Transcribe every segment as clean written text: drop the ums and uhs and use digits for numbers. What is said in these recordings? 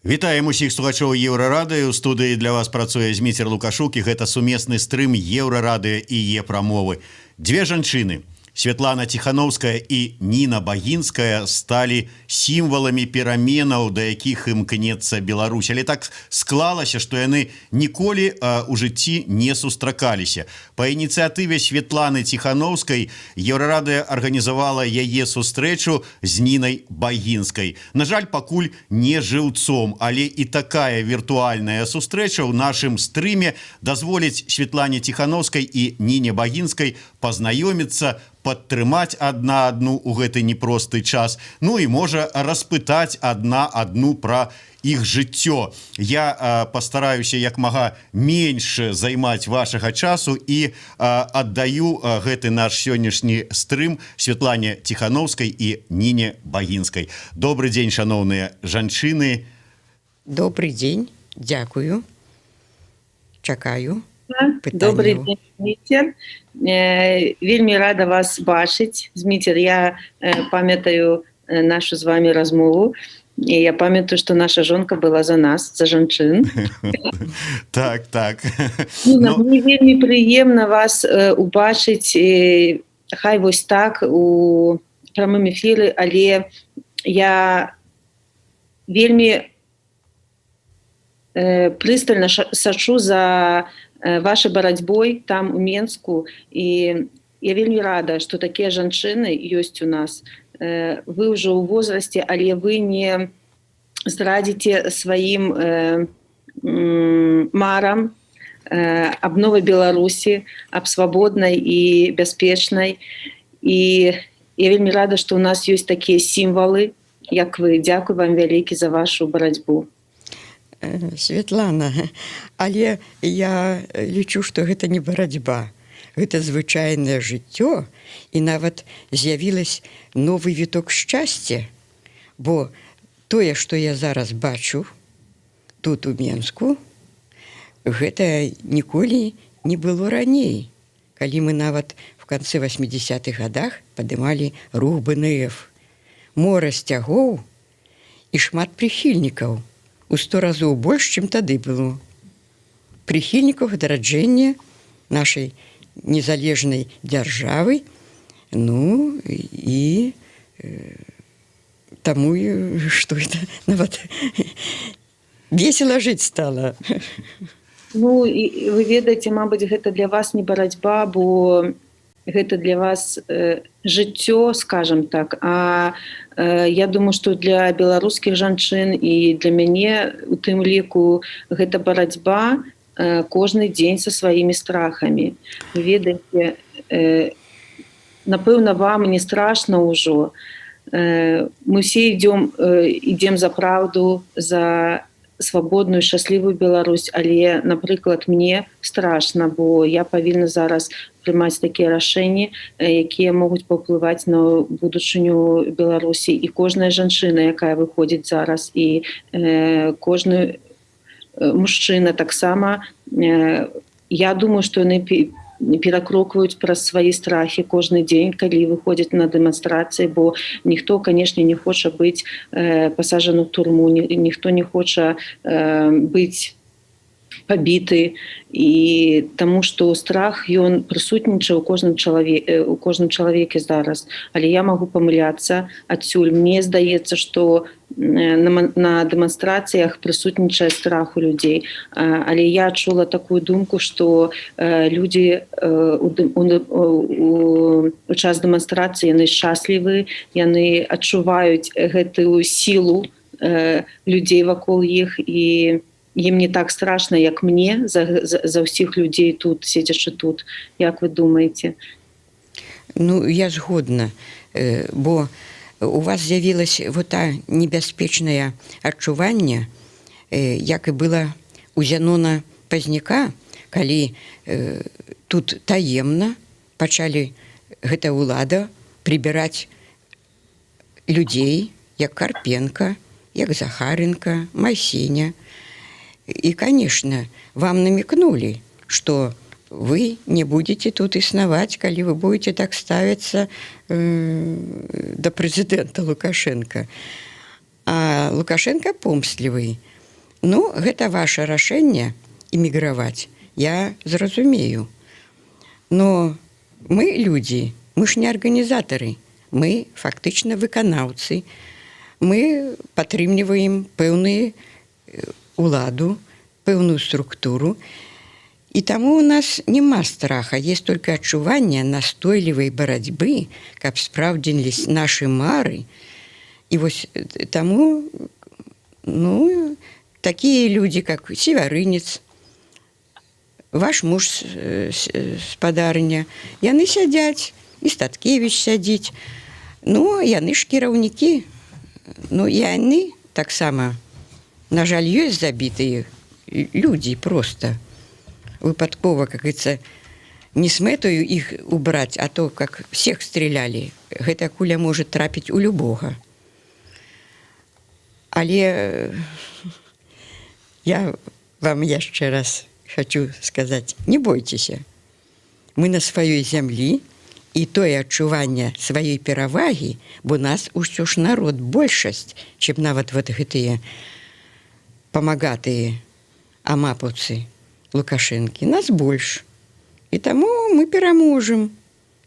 Вітаем усіх слухачоў Еўрарадыё. У студыі для вас працуе Зміцер Лукашук, і гэта сумесны стрым Еўрарадыё і Е-прамовы. Две жанчыны, Святлана Тихановская і Ніна Багінская, сталі сімваламі пераменаў, да якіх імкнецца Беларусь. Але так склалася, што яны ніколі у жыцці не сустракаліся. Па ініцыятыве Святланы Тихановскай Еўрарадыё арганізавала яе сустрэчу з Нінай Багінскай. На жаль, пакуль не жыўцом, але і такая віртуальная сустрэча ў нашым стрыме дазволіць Святлане Тихановскай і Ніне Багінскай пазнаёміцца, падтрымаць адна адну ў гэты непросты час, ну і можа распытаць адна адну пра іх жыццё. Я пастараюся як мага менш займаць вашага часу і аддаю гэты наш сённяшні стрым Святлане Тихановскай і Ніне Багінскай. Добры дзень, шаноўныя жанчыны. Добрый дзень, дзякую. Чакаю. Добрый день, Зміцер. Вельмі рада вас бачыць. Зміцер, я памятаю нашу з вами размову. І я памятаю, што наша жонка была за нас, за жанчын. Так, так. Мне вельмі прыемна вас убачыць, хай вось так у прамым эфіры, але я вельмі прыстальна сачу за вашай барацьбой там у Менску, і я вельмі рада, што такія жанчыны ёсць у нас. Вы ўжо ў возрасце, але вы не здрадзіце сваім марам аб новай Беларусі, аб свабоднай і бяспечнай. І я вельмі рада, што ў нас ёсць такія сімвалы, як вы. Дзякуй вам вялікі за вашу барацьбу. Светлана, але я лічу, што гэта не барацьба. Гэта звычайнае жыццё, і нават з'явілась новы віток шчасця, бо тое, што я зараз бачу тут у Менску, гэта ніколі не было раней, калі мы нават в канцы 80-х гадах падымалі рух БНФ. Мора сцягоў і шмат прыхільнікаў. У 100 разоў больш, чым тады было. Прыхільнікаў адраджэння нашай незалежнай дзяржавы, ну і таму, што это нават весела жыць стала. Ну, і вы ведаеце, мабыць, гэта для вас не барацьба, бо гэта для вас жыццё, скажам так, а я думаю, што для беларускіх жанчын і для мяне у тым ліку гэта барацьба кожны дзень са сваімі страхамі. Вы ведаеце, напэўна, вам не страшна ўжо. Мы ўсе ідзем за праўду, за свабодную, шчаслівую Беларусь, але, напрыклад, мне страшна, бо я павінна зараз прымаць такія рашэнні, якія могуць паўплываць на будучыню Беларусі. І кожная жанчына, якая выходзіць зараз, і кожны мужчына таксама, я думаю, што яны перакрокваюць праз свае страхі кожны дзень, калі выходзяць на дэманстрацыі, бо ніхто, канешне, не хоча быць пасаджаны ў турму, ніхто не хоча быць пабіты, і таму што страх, ён прысутнічае ў кожным чалавеке зараз. Але я магу памыляцца адсюль. Мне здаецца, што на дэманстрацыях прысутнічае страх у людзей. Але я чула такую думку, што людзі у час дэманстрацыі, яны шчаслівы, яны адчуваюць гэтую сілу людзей вакол іх, і ім не так страшна, як мне, за ўсіх людзей тут, седзячы тут. Як вы думаеце? Ну, я згодна, бо у вас з'явілася гэта небяспечнае адчуванне, як і было у Зянона Пазняка, калі тут таемна пачалі гэта ўлада прыбіраць людзей, як Карпенка, як Захаренка, Масіня. И, конечно, вам намекнули, что вы не будете тут існаваць, калі вы будете так ставіцца да прэзідэнта Лукашенко. А Лукашенко помслівы. Ну, гэта ваше рашэнне эміграваць. Я зразумею. Но мы людзі, мы ж не арганізатары, мы фактычна выканаўцы. Мы падтрымліваем пэўную уладу, пэўную структуру. І таму у нас няма страха, есть только адчуванне настойлівай барацьбы, каб спраўдзіліся нашы мары. І вось таму, ну, такія людзі, как Севярынец, ваш муж спадарня, яны сядзяць, і Статкевіч сядзіць. Ну, яны ж кіраўнікі. Ну, яны таксама, на жаль, ёсць забітыя людзі проста. Выпадкова, как говорится, не с мэтою іх убраць, а то, как всех стрелялі, гэта куля можа трапіць у любога. Але я вам яшчэ раз хочу сказаць, не бойцеся. Мы на сваёй зямлі, і тое адчуванне сваёй перавагі, бо нас усё ж народ большасць, чым нават вот гэтыя памагатыя амапаўцы Лукашэнкі. Нас больш. І таму мы пераможам.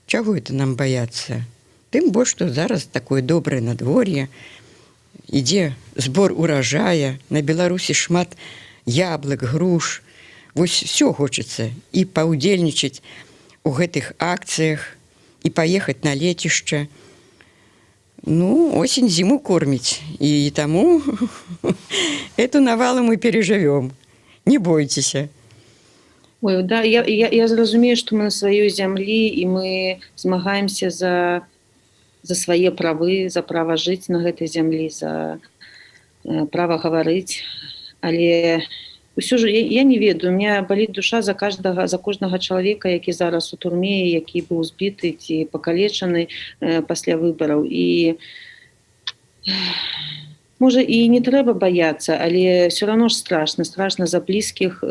Чаго это нам баяцца? Тым больш, што зараз такое добрае надвор'е, ідзе збор уражая, на Беларусі шмат яблык, груш. Вось всё хочацца і паўдзельнічаць у гэтых акцыях, і паехаць на лецішча. Ну, осень зиму корміць. І таму эту навалу мы пережывём. Не бойцеся. Ой, да, я зразумею, што мы на сваёй зямлі, і мы змагаемся за свае правы, за права жыць на гэтай зямлі, за права гаварыць. Але ўсё ж я не ведаю, у меня баліць душа за кожнага чалавека, які зараз у турме, які быў збіты ці пакалечаны пасля выбараў. І можа, і не трэба баяцца, але все равно ж страшна. Страшна за блізкіх.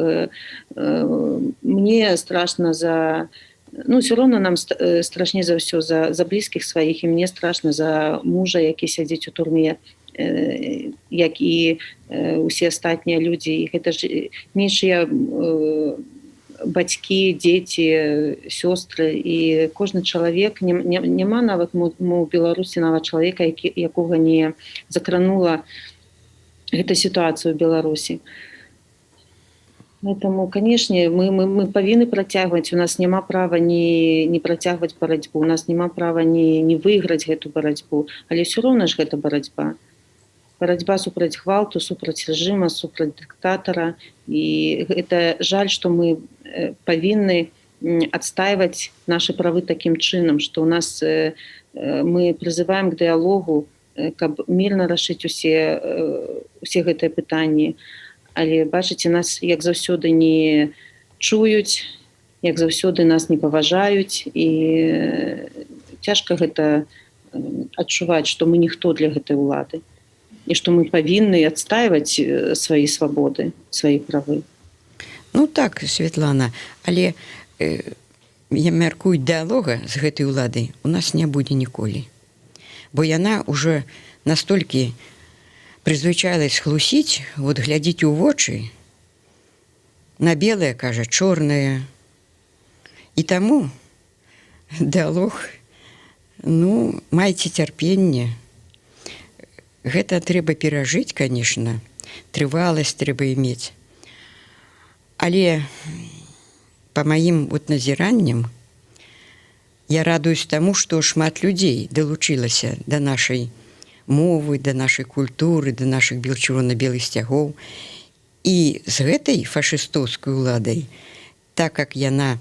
Мне страшна за... Ну, все равно нам страшней за ўсё, за блізкіх сваіх. І мне страшна за мужа, які сядзіць у турме, як і усе астатнія людзі. І гэта ж нейшыя бацькі, дзеці, сёстры. І кожны чалавек, няма нават у Беларусі нават чалавека, якога не закранула гэта сітуацыя ў Беларусі. Поэтому, конечно, мы павінны працягваць. У нас няма права не працягваць барацьбу, у нас няма права не выйграць гэту барацьбу, але ўсё роўна ж гэта барацьба. Барацьба супраць гвалту, супраць рэжыма, супраць дыктатара. І гэта жаль, што мы павінны адстайваць нашы правы такім чынам, што ў нас мы прызываем к дыялогу, каб мірна рашыць усе гэтыя пытанні. Але, бачыце, нас, як заўсёды, не чуюць, як заўсёды нас не паважаюць. І цяжка гэта адчуваць, што мы ніхто для гэтай улады. І што мы павінны адстайваць свае свабоды, свае правы. Ну так, Светлана, але я мяркую, дыялога з гэтай уладай у нас не будзе ніколі. Бо яна ўжо настолькі прызвычаілась хлусіць, вот глядзіць у вочы, на белае, кажа, чорнае. І таму дыялог, ну, майце цярпенне. Гэта трэба перажыць, конечно, трываласць трэба мець. Але па маім вот назіранням я радуюсь таму, што шмат людзей далучылася да нашай мовы, да нашай культуры, да нашых чырвона-белых сцягоў. І з гэтай фашыстоўскай уладай, так як яна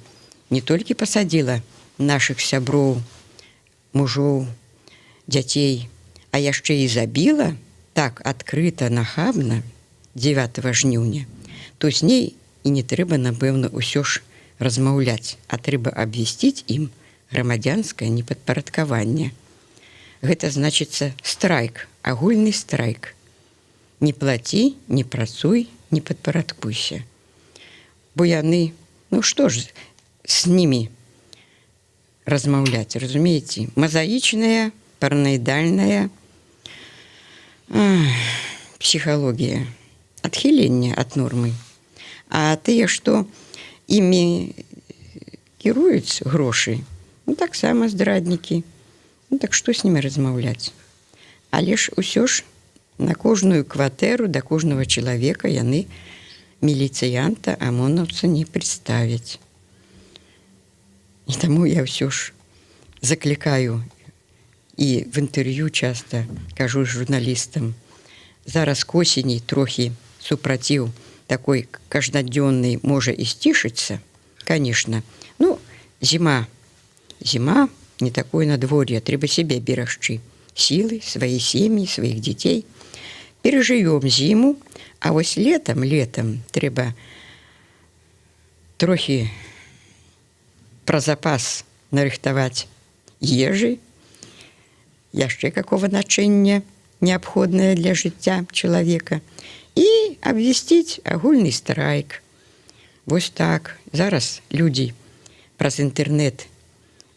не толькі пасадзіла нашых сяброў, мужоў, дзяцей, а яшчэ і забіла так адкрыта, нахабна 9 жніўня, то з ней і не трэба, напэўна, усё ж размаўляць, а трэба абвясціць ім грамадзянскае непадпарадкаванне. Гэта значыцца страйк, агульны страйк. Не плаці, не працуй, не падпарадкуйся. Бо яны, ну што ж з німі размаўляць, разумееце? Мазаічная, параноідальная Псіхалогія, адхіленне ад нормы. А тыя, што імі кіруюць грошы, ну, таксама здраднікі. Ну, так што з німі размаўляць? Але ж усё ж на кожную кватэру да кожнага чалавека яны міліцыянта ОМОНаўца не представяць. І таму я ўсё ж заклікаю і в інтэрв'ю часта кажу журналістам, зараз к осені трохі супраціў такой каждадзённай можа і сцішыцца, конечно. Ну, зіма, не такое надвор'е, трэба сябе берагчы. Сілы, свае сем'і, сваіх дзяцей. Перажывём зіму, а вось летам трэба трохі пра запас нарыхтаваць ежы, яшчэ какого начыння неабходнае для жыцця чалавека і абвясціць агульны страйк. Вось так. Зараз людзі праз інтэрнэт,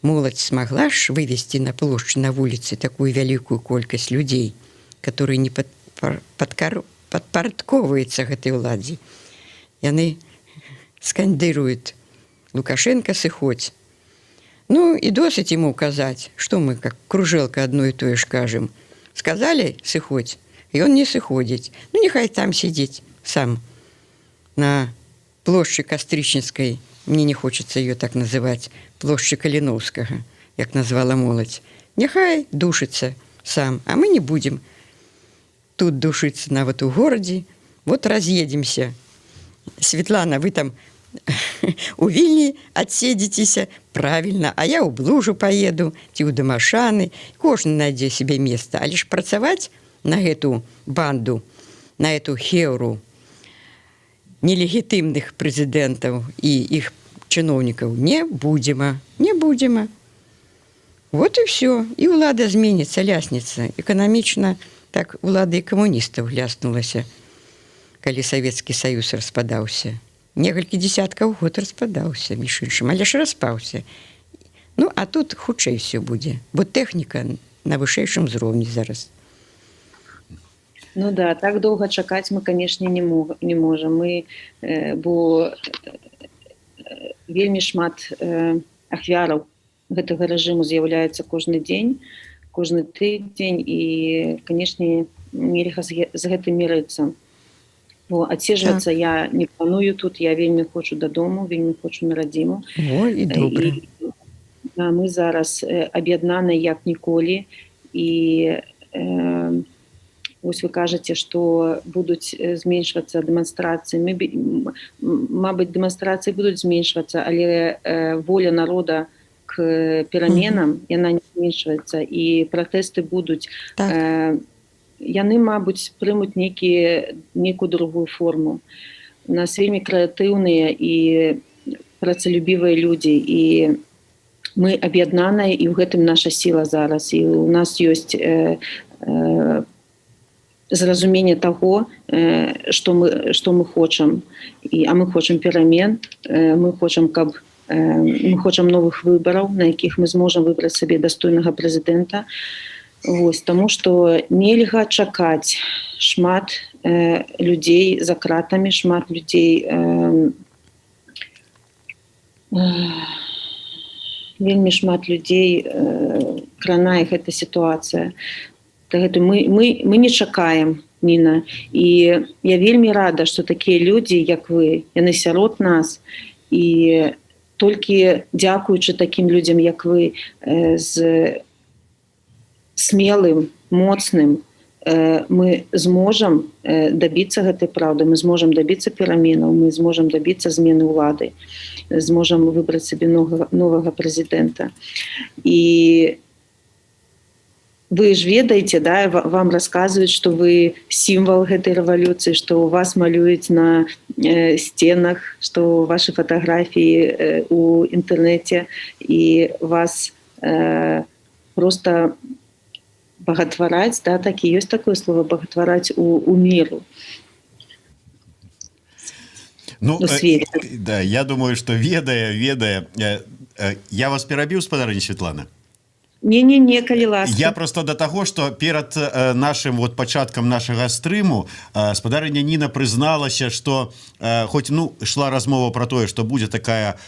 моладзь смагла ж вывесці на плошчы, на вуліцы такую вялікую колькасць людзей, которые не падпарадковваюцца гэтай уладзе. Яны скандыруюць: Лукашенко, сыходзь. Ну, і досыць ему казаць, што мы, как кружэлка, адно і тое ж кажам. Сказалі, сыходзь, і он не сыходзіць. Ну, нехай там сидзіць сам на плошчы Кастрычніцкай. Мне не хочется ее так называть, плошчы Каліноўскага, як назвала моладзь. Няхай душыцца сам, а мы не будем тут душыцца нават у горадзе. Вот разъедемся. Светлана, вы там у Вільні адседзіцеся, правильно, а я ў Блужу поеду, ці ў Дамашаны. Кожны найдзе себе место, але ж працаваць на гэту банду, на эту хеўру нелегітымных прэзідэнтаў і іх чыноўнікаў не будзем. Вот і все. І ўлада зменіцца, лясніца. Эканамічна так улада і камуністаў ляснулася, калі Савецкі Саюз распадаўся. Некалькі дзесяткаў год распадаўся, між іншым, але ж распаўся. Ну, а тут хутчэй все будзе, бо тэхніка на вышэйшым узроўні зараз. Ну да, так доўга чакаць мы, канешне, не можам. Бо вельмі шмат ахвяраў гэтага рэжыму з'яўляецца кожны дзень, кожны тыдзень, і, канешне, нельга з гэтым мірыцца. Бо адседжвацца я не планую тут, я вельмі хочу дадому, вельмі хочу на радзіму. О, і добра. Мы зараз аб'яднаны як ніколі, і вось вы кажаце, што будуць зменшвацца дэманстрацыі. Мабыць, дэманстрацыі будуць зменшвацца, але воля народа к пераменам, яна не зменшваецца, і пратэсты будуць. Яны, мабыць, прымуць нейкую другую форму. У нас вельмі крэатыўныя і працалюбівыя людзі, і мы аб'яднаныя, і ў гэтым наша сіла зараз. І у нас ёсць зразуменне таго, што мы хочам. А мы хочам перамен, мы хочам новых выбараў, на якіх мы зможам выбраць сабе дастойнага прэзідэнта. Вось, таму што нельга чакаць. Шмат людзей за кратамі, шмат людзей, вельмі шмат людзей кранае гэта сітуацыя. Мы не чакаем, Ніна. І я вельмі рада, што такія людзі, як вы, яны сярод нас. І толькі дзякуючы такім людзям, як вы, з смелым, моцным, мы зможам дабіцца гэтай праўды, мы зможам дабіцца пераменаў, мы зможам дабіцца змены ўлады, зможам выбраць сабе новага прэзідэнта. І вы ж ведаеце, да, вам расказваюць, што вы сімвал гэтай рэвалюцыі, што у вас малююць на сценах, што вашы фатаграфіі ў інтэрнэце, і вас просто багатвараць, да, так і ёсць такое слово, багатвараць у міру. Ну, да, я думаю, что ведая. Я вас перабіў, спадарыня Светлана? Не, калі ласка. Я просто до того, что перед нашим вот пачаткам нашага стрыму спадарыня Ніна прызналася, что хоть шла размова про тое, что будзе такая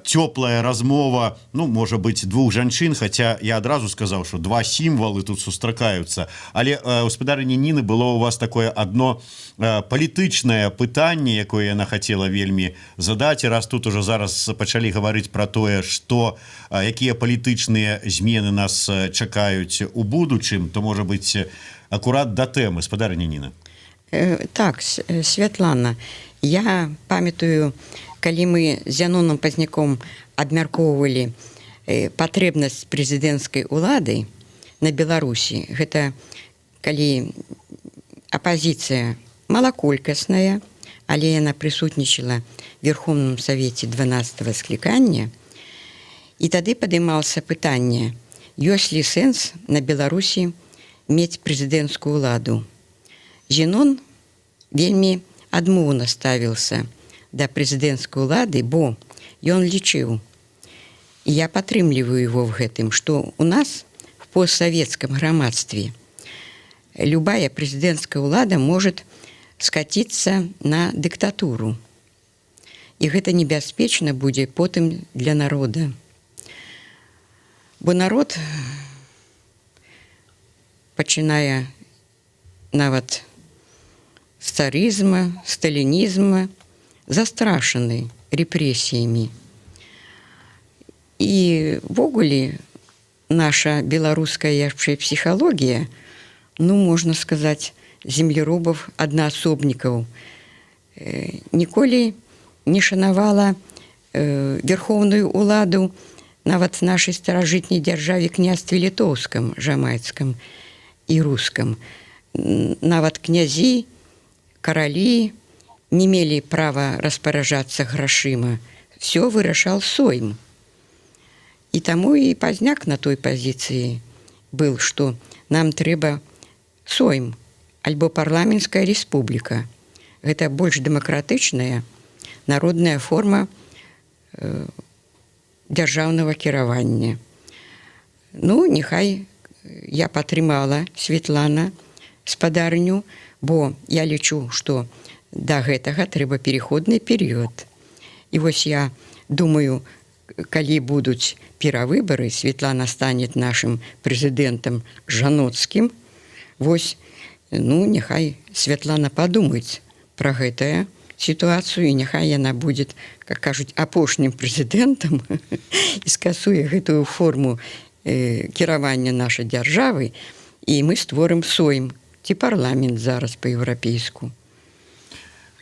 цёплая размова, можа быть, двух жанчын, хотя я адразу сказаў, что два сімвалы тут сустракаюцца, але у спадарыні Ніны было у вас такое одно палітычнае пытанне, якое яна хацела вельмі задаць, і раз тут уже зараз пачалі гаварыць про тое, что якія палітычныя змены нас чакаюць у будучым, то можа быть акурат да тэмы, спадарыня Ніна. Так, Святлана, я памятаю, калі мы з Яноном Пазняком абмяркоўвалі патрэбнасць прэзідэнцкай улады на Беларусі, гэта калі апазіцыя малаколькасная, але яна прысутнічала в Верховным Савеце 12-го склікання, і тады падымалася пытанне, ёсць ли сэнс на Беларусі мець прэзідэнцкую ўладу. Зенон вельмі адмоўна ставіўся да прэзідэнцкай улады, бо ён лічыў, і я падтрымліваю его в гэтым, што у нас в постсоветском грамадстве любая прэзідэнцкая ўлада может скаціцца на дыктатуру. І гэта небяспечна будзе потым для народа. Бо народ пачынае нават з царызма, сталінізма, застрашаны рэпрэсіямі. І ввогуле наша беларуская яшчэ псіхалогія, можна сказаць, землеробаў аднаасобнікаў, ніколі не шанавала верхоўную ўладу нават нашай старажытняй дзяржаве княстве літоўскам, жамайцкам і рускам. Нават князі, каралі не мелі права распараджацца грашыма. Всё вырашаў Сойм. І таму і Пазняк на той пазіцыі быў, што нам трэба Сойм альбо парламенцкая рэспубліка. Гэта больш дэмакратычная народная форма дзяржаўнага кіравання. Няхай я падтрымала, Светлана, спадарню, бо я лічу, што да гэтага трэба пераходны перыяд. І вось я думаю, калі будуць перавыбары, Светлана стане нашым прэзідэнтам жаноцкім, вось, няхай Светлана падумаць пра гэтую сітуацыю, і няхай яна будзе, как кажуць, апошнім прэзідэнтам і скасуе гэтую форму кіравання нашай дзяржавы, і мы створым Сойм ці парламент зараз па-еўрапейску.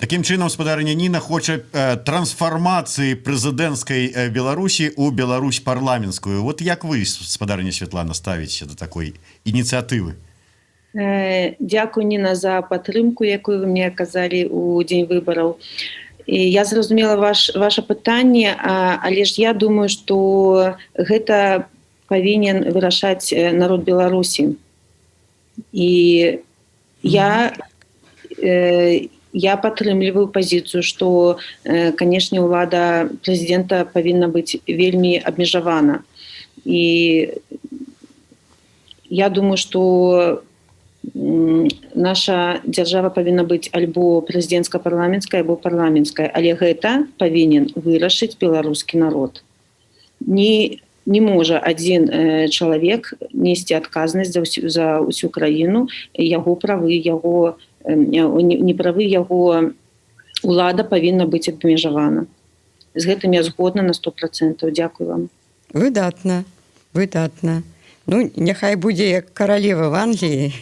Такім чынам, спадарыня Ніна хоча трансфармацыі прэзідэнцкай Беларусі ў Беларусь парламенцкую. Вот як вы, спадарыня Светлана, ставіце да такой ініцыятывы? Дзякуй, Ніна, за падтрымку, якую вы мне аказалі ў дзень выбараў. Я зразумела ваше пытанне, але ж я думаю, што гэта павінен вырашаць народ Беларусі. І я падтрымліваю пазіцыю, што, канешне, ўлада прэзідэнта павінна быць вельмі абмежавана. І я думаю, што наша дзяржава павінна быць альбо прэзідэнцка-парламенцкая, альбо парламенцкая, але гэта павінен вырашыць беларускі народ. Не можа адзін чалавек несці адказнасць за ўсю краіну, яго правы, неправы яго ўлада павінна быць абмежавана. З гэтым я згодна на 100%. Дзякуй вам. Выдатна, выдатна. Няхай будзе як каралева в Англіі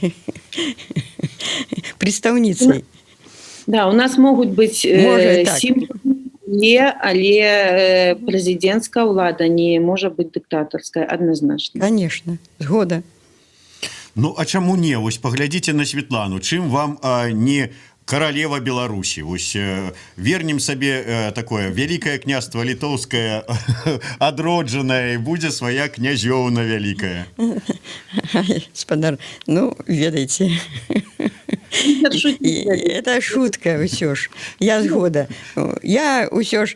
прадстаўніцай. Да, у нас могуць быць сімвалы, але прэзідэнцкая ўлада не можа быць дыктатарская, адназначна. Конечно, згода. А чаму не? Вось паглядзіце на Светлану. Чым вам не каралева Беларусі? Вось вернем сабе такое вялікае княства літоўскае адроджанае, будзе свая князёўна вялікая. Спадар, ведаеце, это шутка ўсё ж. Я згода. Я ўсё ж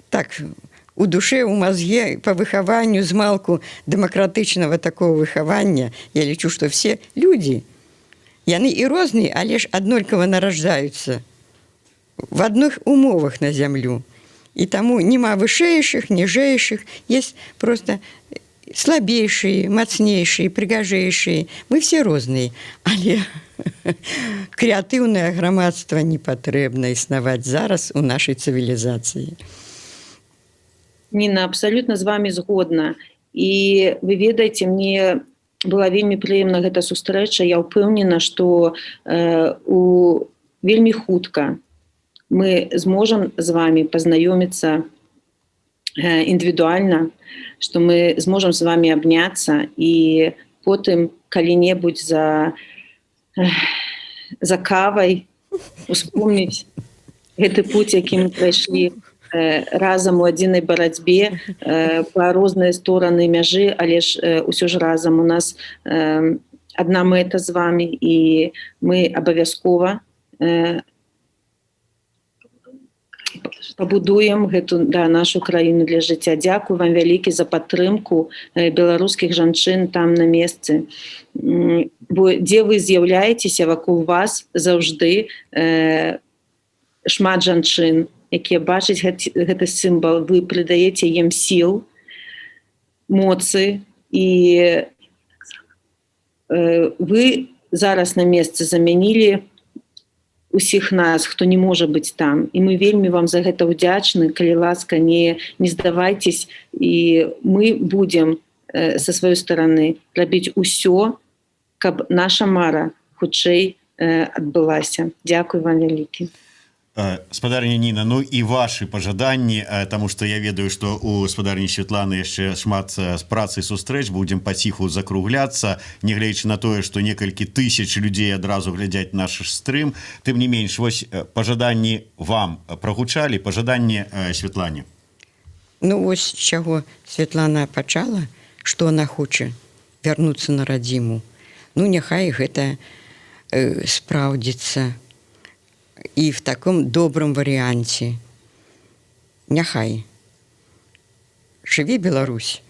так у душе, у мозге, по выхаванню з малку дэмакратычнага такого выхавання, я лічу, што все людзі, яны і розныя, але ж аднолькава нараджаюцца в адных умовах на зямлю. І таму нема вышэйшых, ніжэйшых, есть просто слабейшие, мацнейшие, прыгажэйшие. Мы все розныя, але крэатыўнае грамадства не патрэбна існаваць зараз у нашай цывілізацыі. Ніна, абсалютна з вами згодна. І вы ведаеце, мне была вельмі прыемна гэта сустрэча. Я ўпэўнена, што вельмі хутка мы зможам з вами пазнаёміцца індывідуальна, што мы зможам з вами абняцца і потым калі-небудзь за кавай успомніць гэты путь, які мы прайшлі разам у адзінай барацьбе па розныя стороны мяжы, але ж усё ж разам у нас адна мэта з вами, і мы абавязкова пабудуем гэту нашу краіну для жыцця. Дзякую вам вялікі за падтрымку беларускіх жанчын там на месцы. Бо дзе вы з'яўляецеся, вакол вас заўжды шмат жанчын, якія бачаць гэты сімвал, вы прыдаеце ім сіл, моцы, і вы зараз на месцы замянілі усіх нас, хто не можа быць там. І мы вельмі вам за гэта ўдзячны. Калі ласка, не здавайцесь, і мы будзем са сваёй стараны рабіць усё, каб наша мара хутчэй адбылася. Дзякуй вам вялікі. Спадарня Ніна, ну і ваши пажаданні, таму што я ведаю, што у спадарні Святланы яшчэ шмат працы сустрэч, будзем паціху закругляцца, нягледзячы на тое, што некалькі тысяч людзей адразу глядзяць наш стрым. Тым не менш, вось пажаданні вам прагучалі, пажаданні Святлане. Ну вось чаго Святлана пачала, што она хоча вярнуцца на радзіму. Ну няхай гэта спраўдзіцца і в таком добрым варыянце. Няхай. Жыве Беларусь.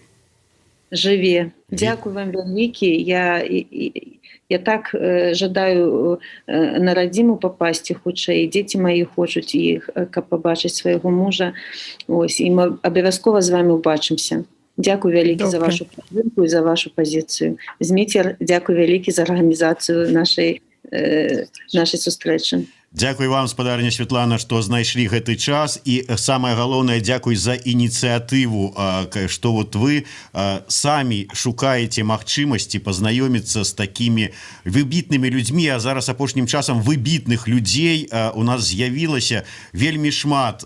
Жыве. Дзякуй вам вялікі. Я так жадаю на радзіму папасці хутчэй. Дзеці маі хочуць іх, каб пабачыць свайго мужа. Ось, і мы абавязкова з вами ўбачымся. Дзякуй вялікі за вашу падтрымку і за вашу пазіцыю. Зміцер, дзякуй вялікі за арганізацыю нашай сустрэчы. Дзякуй вам, спадарня Святлана, што знайшлі гэты час, і самае галоўнае, дзякуй за ініцыятыву, што вот вы самі шукаеце магчымасці пазнаёміцца з такімі выбітнымі людзьмі, а зараз апошнім часам выбітных людзей у нас з'явілася вельмі шмат.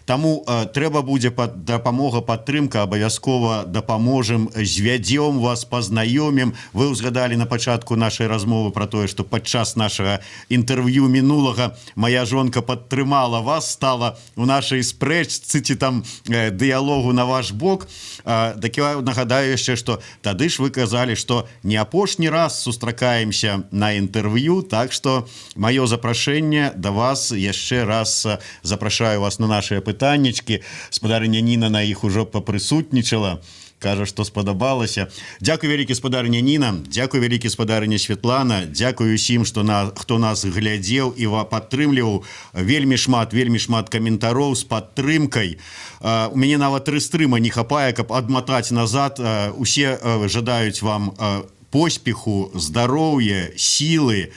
Таму трэба будзе дапамога, падтрымка, абавязкова дапаможам, звядзём вас, пазнаёмім. Вы ўзгадалі на пачатку нашай размовы пра тое, што падчас нашага інтэрв'ю мінулага моя жонка падтрымала вас, стала у нашай спрэчцы ці там дыялогу на ваш бок. Так я нагадаю яшчэ, што тады ж вы казалі, што не апошні раз сустракаемся на інтэрв'ю, так што маё запрашэнне да вас яшчэ раз запрашаю вас на нашыя пытаннічкі. Спадарыня Ніна на іх ужо папрысутнічала. Кажа, што спадабалася. Дзякуй вялікі, спадарыня Ніна, дзякуй вялікі, спадарыня Святлана, дзякуй усім, хто нас глядзеў і падтрымліваў. Вельмі шмат каментароў з падтрымкай. У мяне нават рэстрыма не хапае, каб адматаць назад. Усе жадаюць вам поспеху, здароўя, сілы.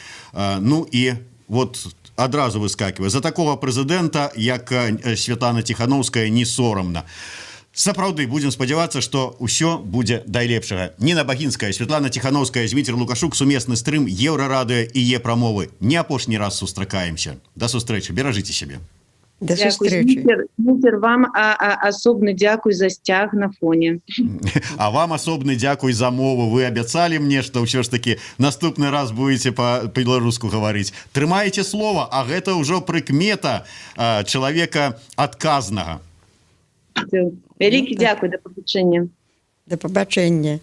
Ну і вот адразу выскакивае. За такого прэзідэнта, як Святлана Тихановская, не сорамна. Сапраўды, будзем спадзявацца, што ўсё будзе да лепшага. Ніна Багінская, Святлана Тихановская, Зміцер Лукашук, сумесны стрым Еўрарадыё і Е-прамовы. Не апошні раз сустракаемся. Да сустрэчы, беражыце сябе. Да сустрэчы. Зміцер, вам асобны дзякуй за сцяг на фоне. А вам асобны дзякуй за мову. Вы абяцалі мне, што ўсё ж такі наступны раз будете па-беларуску гаварыць. Трымаеце слова, а гэта ўжо прыкмета чалавека адказнага. Вялікі дзякуй, да пабачэння. Да пабачэння.